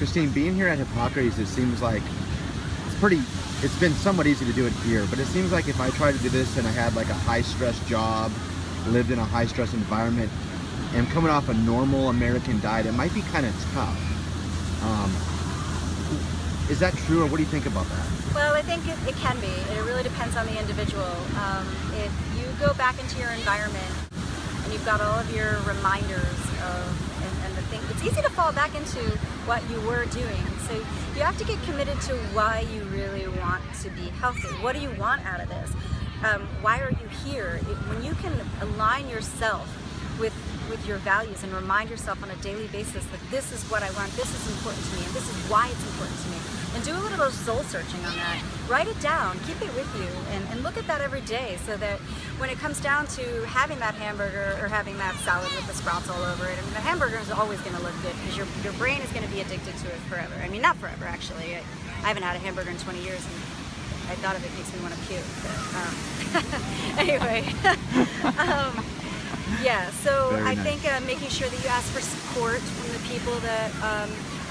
Christine, being here at Hippocrates, it seems like it's been somewhat easy to do it here, but it seems like if I tried to do this and I had like a high-stress job, lived in a high-stress environment, and coming off a normal American diet, it might be kind of tough. Is that true, or what do you think about that? Well, I think it can be. It really depends on the individual. If you go back into your environment and you've got all of your reminders and the thing, it's easy to fall back into what you were doing. So you have to get committed to why you really want to be healthy. What do you want out of this? Why are you here? When you can align yourself with your values and remind yourself on a daily basis that this is what I want, this is important to me, and this is why it's important to me. And do a little bit of soul searching on that. Write it down, keep it with you, and look at that every day so that when it comes down to having that hamburger or having that salad with the sprouts all over it, I mean, the hamburger is always going to look good because your brain is going to be addicted to it forever. I mean, not forever, actually. I haven't had a hamburger in 20 years, and I thought of it makes me want to puke. But, anyway. Yeah, so I think making sure that you ask for support from the people that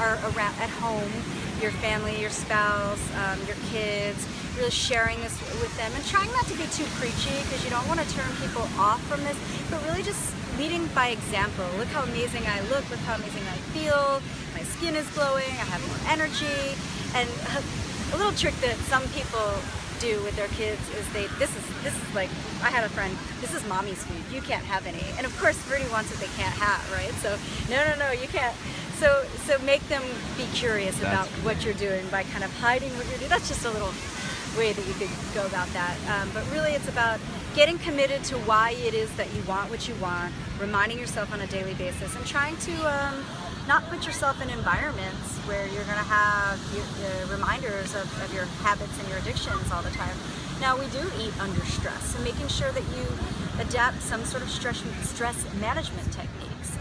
are around at home, your family, your spouse, your kids, really sharing this with them and trying not to be too preachy because you don't want to turn people off from this, but really just leading by example. Look how amazing I look, look how amazing I feel, my skin is glowing, I have more energy. And a little trick that some people do with their kids is this is like, I had a friend, this is mommy's food, you can't have any. And of course Rudy wants what they can't have, right? So no, you can't. So make them be curious about what you're doing by kind of hiding what you're doing. That's just a little way that you could go about that. But really it's about getting committed to why it is that you want what you want, reminding yourself on a daily basis, and trying to not put yourself in environments where you're going to have reminders of your habits and your addictions all the time. Now, we do eat under stress, so making sure that you adapt some sort of stress management techniques.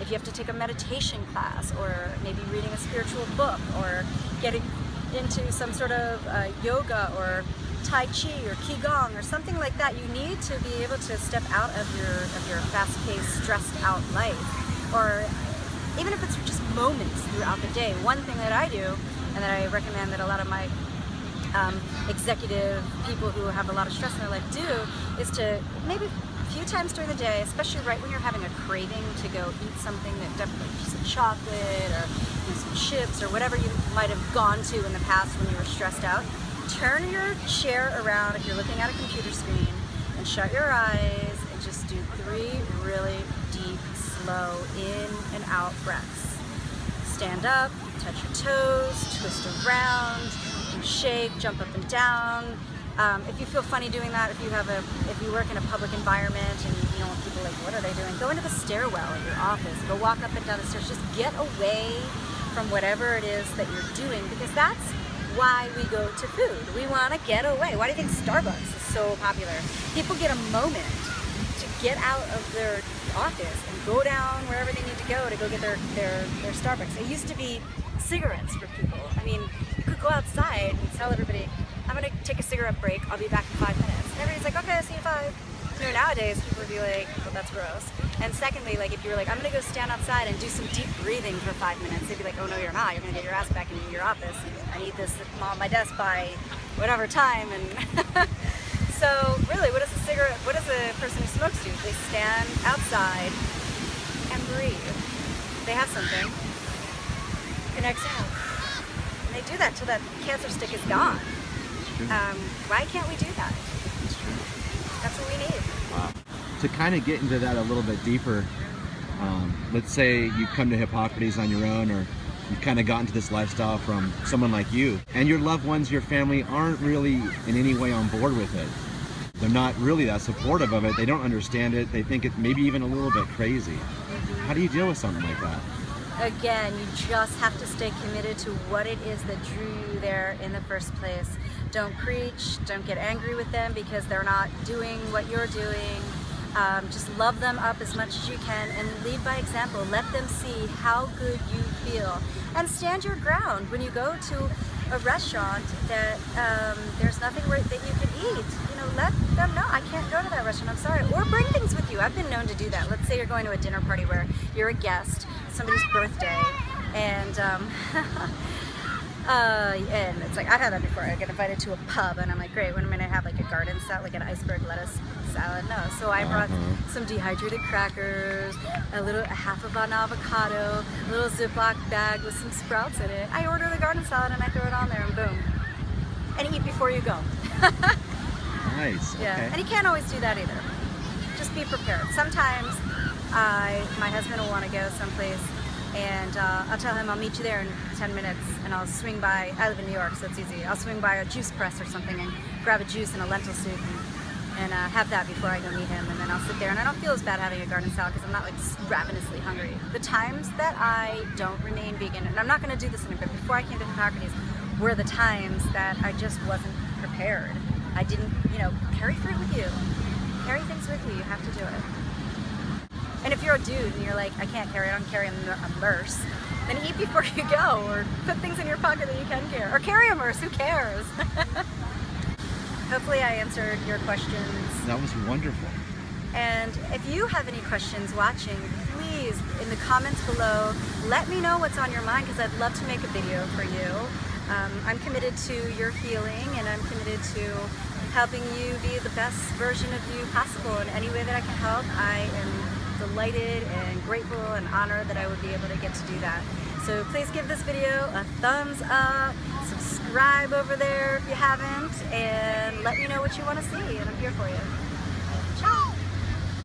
If you have to take a meditation class, or maybe reading a spiritual book, or getting into some sort of yoga or Tai Chi or Qigong or something like that, you need to be able to step out of your fast-paced, stressed-out life. Or even if it's just moments throughout the day. One thing that I do, and that I recommend that a lot of my executive people who have a lot of stress in their life do, is to maybe a few times during the day, especially right when you're having a craving to go eat something that definitely, some chocolate or some chips or whatever you might have gone to in the past when you were stressed out, turn your chair around if you're looking at a computer screen and shut your eyes and just do 3 really deep, slow in and out breaths. Stand up, touch your toes, twist around, shake, jump up and down. If you feel funny doing that, if you work in a public environment and you don't want people like, what are they doing? Go into the stairwell at your office. Go walk up and down the stairs. Just get away from whatever it is that you're doing, because that's why we go to food. We want to get away. Why do you think Starbucks is so popular? People get a moment to get out of their office and go down wherever they need to go get their Starbucks. It used to be cigarettes for people. I mean, you could go outside and tell everybody, I'm going to take a cigarette break, I'll be back in 5 minutes. And everybody's like, okay, I'll see you in 5. You know, nowadays people would be like, well, that's gross. And secondly, like if you were like, I'm going to go stand outside and do some deep breathing for 5 minutes, they'd be like, oh no, you're not. You're going to get your ass back into your office. And I need this on my desk by whatever time. And so really, what does a person who smokes do? They stand outside and breathe. They have something and exhale. And they do that till that cancer stick is gone. Why can't we do that? That's true. That's what we need. Wow. To kind of get into that a little bit deeper, let's say you come to Hippocrates on your own, or you've kind of gotten to this lifestyle from someone like you, and your loved ones, your family, aren't really in any way on board with it. They're not really that supportive of it. They don't understand it. They think it maybe even a little bit crazy. How do you deal with something like that? Again, you just have to stay committed to what it is that drew you there in the first place. Don't preach, don't get angry with them because they're not doing what you're doing. Just love them up as much as you can and lead by example. Let them see how good you feel. And stand your ground when you go to a restaurant that there's nothing that you can eat. You know, let them know, I can't go to that restaurant, I'm sorry. Or bring things with you. I've been known to do that. Let's say you're going to a dinner party where you're a guest, somebody's birthday, and and it's like, I've had that before. I get invited to a pub and I'm like, great, when am I gonna have like a garden salad, like an iceberg lettuce salad? No. So I brought some dehydrated crackers, a half of an avocado, a little Ziploc bag with some sprouts in it. I order the garden salad and I throw it on there and boom. And eat before you go. Nice. Yeah, Okay. and you can't always do that either. Just be prepared. Sometimes my husband will want to go someplace and I'll tell him I'll meet you there in 10 minutes and I'll swing by, I live in New York so it's easy, I'll swing by a juice press or something and grab a juice and a lentil soup and have that before I go meet him, and then I'll sit there and I don't feel as bad having a garden salad because I'm not like ravenously hungry. The times that I don't remain vegan, and I'm not going to do this in a bit, before I came to Hippocrates, were the times that I just wasn't prepared. I didn't, carry fruit with you. Carry things with you, you have to do it. And if you're a dude and you're like, I can't carry, I don't carry a merce, then eat before you go, or put things in your pocket that you can carry, or carry a merce, who cares? Hopefully I answered your questions. That was wonderful. And if you have any questions watching, please, in the comments below, let me know what's on your mind because I'd love to make a video for you. I'm committed to your healing and I'm committed to helping you be the best version of you possible in any way that I can help. I am delighted and grateful and honored that I would be able to get to do that. So please give this video a thumbs up, subscribe over there if you haven't, and let me know what you want to see, and I'm here for you.